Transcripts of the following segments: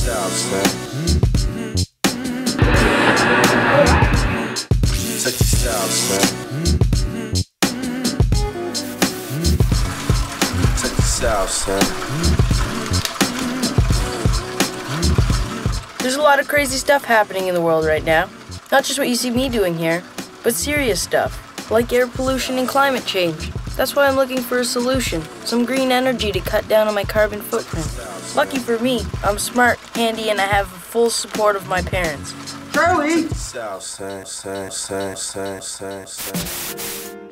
out, son. Check this out, son. Check this out, son. There's a lot of crazy stuff happening in the world right now. Not just what you see me doing here, but serious stuff, like air pollution and climate change. That's why I'm looking for a solution, some green energy to cut down on my carbon footprint. Lucky for me, I'm smart, handy, and I have the full support of my parents. Charlie!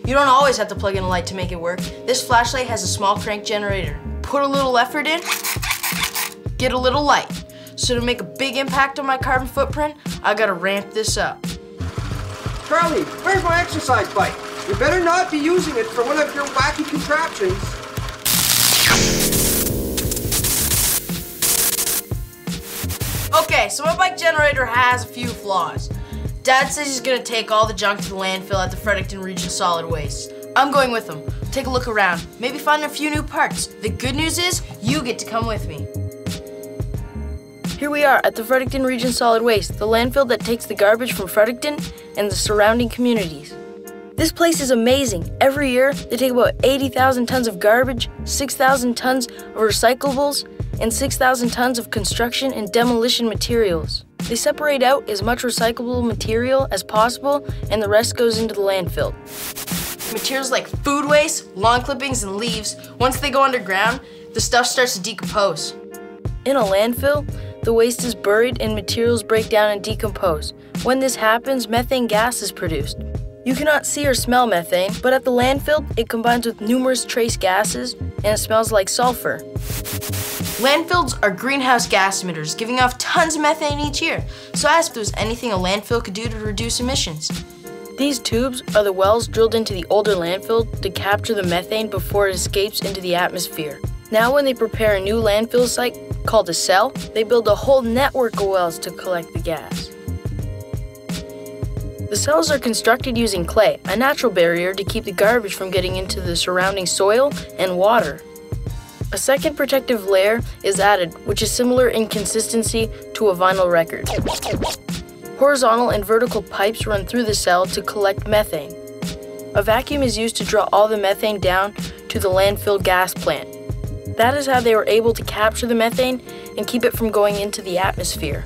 You don't always have to plug in a light to make it work. This flashlight has a small crank generator. Put a little effort in, get a little light. So to make a big impact on my carbon footprint, I gotta ramp this up. Charlie, where's my exercise bike? You better not be using it for one of your wacky contraptions. Okay, so my bike generator has a few flaws. Dad says he's gonna take all the junk to the landfill at the Fredericton Region Solid Waste. I'm going with him. Take a look around, maybe find a few new parts. The good news is, you get to come with me. Here we are at the Fredericton Region Solid Waste, the landfill that takes the garbage from Fredericton and the surrounding communities. This place is amazing. Every year, they take about 80,000 tons of garbage, 6,000 tons of recyclables, and 6,000 tons of construction and demolition materials. They separate out as much recyclable material as possible, and the rest goes into the landfill. Materials like food waste, lawn clippings, and leaves, once they go underground, the stuff starts to decompose. In a landfill, the waste is buried and materials break down and decompose. When this happens, methane gas is produced. You cannot see or smell methane, but at the landfill, it combines with numerous trace gases and it smells like sulfur. Landfills are greenhouse gas emitters, giving off tons of methane each year. So I asked if there was anything a landfill could do to reduce emissions. These tubes are the wells drilled into the older landfill to capture the methane before it escapes into the atmosphere. Now when they prepare a new landfill site called a cell, they build a whole network of wells to collect the gas. The cells are constructed using clay, a natural barrier to keep the garbage from getting into the surrounding soil and water. A second protective layer is added, which is similar in consistency to a vinyl record. Horizontal and vertical pipes run through the cell to collect methane. A vacuum is used to draw all the methane down to the landfill gas plant. That is how they were able to capture the methane and keep it from going into the atmosphere.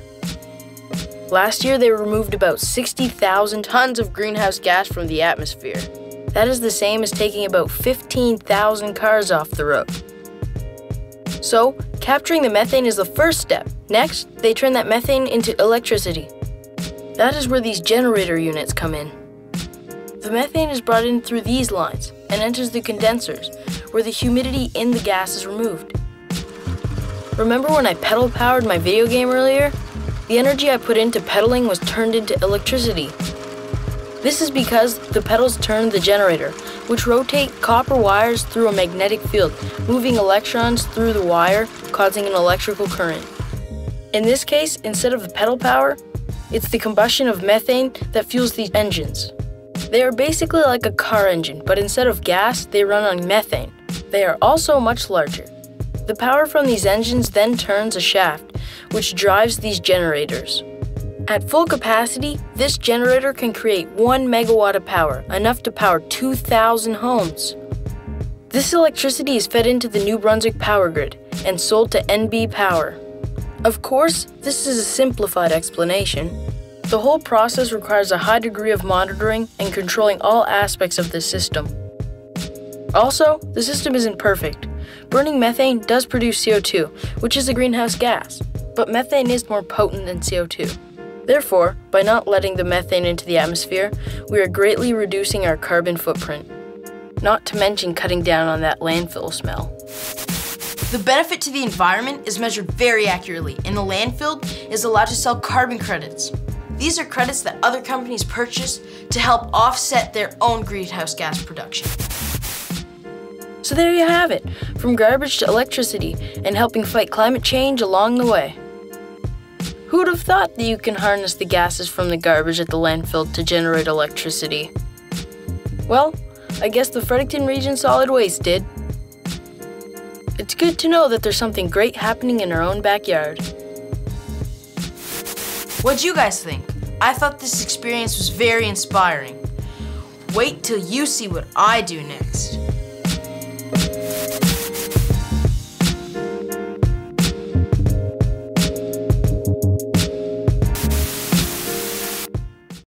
Last year, they removed about 60,000 tons of greenhouse gas from the atmosphere. That is the same as taking about 15,000 cars off the road. So, capturing the methane is the first step. Next, they turn that methane into electricity. That is where these generator units come in. The methane is brought in through these lines and enters the condensers, where the humidity in the gas is removed. Remember when I pedal powered my video game earlier? The energy I put into pedaling was turned into electricity. This is because the pedals turn the generator, which rotate copper wires through a magnetic field, moving electrons through the wire, causing an electrical current. In this case, instead of the pedal power, it's the combustion of methane that fuels these engines. They are basically like a car engine, but instead of gas, they run on methane. They are also much larger. The power from these engines then turns a shaft, which drives these generators. At full capacity, this generator can create 1 megawatt of power, enough to power 2,000 homes. This electricity is fed into the New Brunswick power grid and sold to NB Power. Of course, this is a simplified explanation. The whole process requires a high degree of monitoring and controlling all aspects of the system. Also, the system isn't perfect. Burning methane does produce CO2, which is a greenhouse gas, but methane is more potent than CO2. Therefore, by not letting the methane into the atmosphere, we are greatly reducing our carbon footprint. Not to mention cutting down on that landfill smell. The benefit to the environment is measured very accurately, and the landfill is allowed to sell carbon credits. These are credits that other companies purchase to help offset their own greenhouse gas production. So there you have it, from garbage to electricity and helping fight climate change along the way. Who would have thought that you can harness the gases from the garbage at the landfill to generate electricity? Well, I guess the Fredericton Region Solid Waste did. It's good to know that there's something great happening in our own backyard. What'd you guys think? I thought this experience was very inspiring. Wait till you see what I do next.